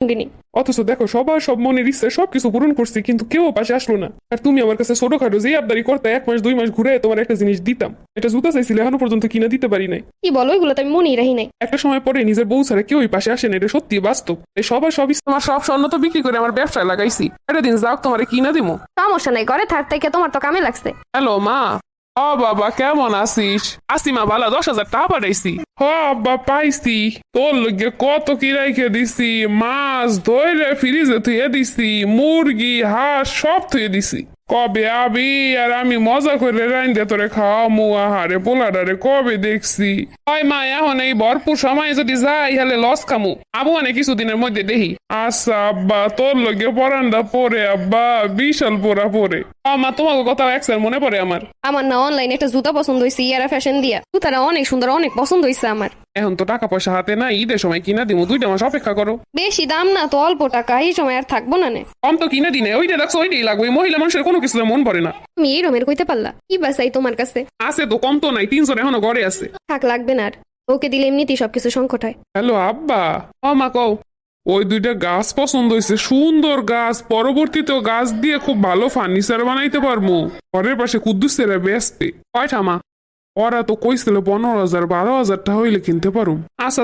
সঙ্গিনী। অথচ দেখো সবার সব মনের ইচ্ছে সবকিছু পূরণ করছি, কিন্তু কেউ পাশে আসলো না। আর তুমি আমার কাছে ছোটখাটো যে আবদারি করতে 1 মাস 2 মাস ঘুরে তোমার একটা জিনিস দিতাম, এটা জুতা চাইছিলে এখনো পর্যন্ত কিনা দিতে পারি নাই। কি বলো, এগুলো তো আমি মনেই রাখি নাই। একটা সময় পরে নিজের বউ ছাড়া কেউই পাশে আসে না, এটা সত্যি বাস্তব। এই সবার সব ইচ্ছে আমার সব স্বর্ণ তো বিক্রি করে আমার ব্যবসায় লাগাইছি, একটা দিন যাও তোমারে কিনা দিমো। সমস্যা নাই, ঘরে থাক থেকে তোমার তো কামে লাগছে। হ্যালো মা। ও বাবা কেমন আছিস? আসিমা ভালো, 10,000 টাকা পাঠাইছি। হ আব্বা পাইছি। তোর লগে কত কি রাইখে দিছি, মাছ ধরে ফ্রিজে থুয়ে দিছি, মুরগি হাঁস সব থুয়ে দিছি। কবে আবি আর আমি মজা করে রাইন্দে তোরে খাওয়ামু। আহারে পোলাডারে কবে দেখছি। হয় মা, এখন এই ভরপুর সময় যদি যাই হলে লস খামু, আবু অনেক কিছুদিনের মধ্যে দেখি। আচ্ছা আব্বা, তোর লগে পরানটা পরে আব্বা বিশাল পোড়া পরে। মা তোমাকে কথা একসার মনে পড়ে আমার। আমার না অনলাইনে একটা জুতা পছন্দ হয়েছে, ইয়ারা ফ্যাশন দিয়া। জুতাটা অনেক সুন্দর, অনেক পছন্দ হয়েছে আমার। এখন তো টাকা পয়সা হাতে নাই, ঈদের সময় কিনা দিমু, 2 মাস অপেক্ষা করো। বেশি দাম না তো, অল্প টাকা, এই সময় আর থাকবো না নে। কম তো কিনে দিনে, ওইটা দেখছো ওইটাই লাগবে। ওই মহিলা মানুষের কোনো কিছু মন পড়ে না। তুমি এই রমের কইতে পারলা কি বাসাই তোমার কাছে? আছে তো, কম তো নাই, 300 এখনো ঘরে আছে। থাক, লাগবে না আর। ওকে দিলে এমনিতেই সবকিছু সংকট হয়। হ্যালো আব্বা। মা কও। ওই 2টা গাছ পছন্দ হয়েছে, সুন্দর গাছ, পরবর্তীতেও গাছ দিয়ে খুব ভালো ফার্নিচার বানাইতে পারবো। ঘরের পাশে কুদ্দুসেরা বেচতে। কয়টা মা? ওরা তো কইছিল 15,000 12,000 টাকা হইলে কিনতে পারুম। আচ্ছা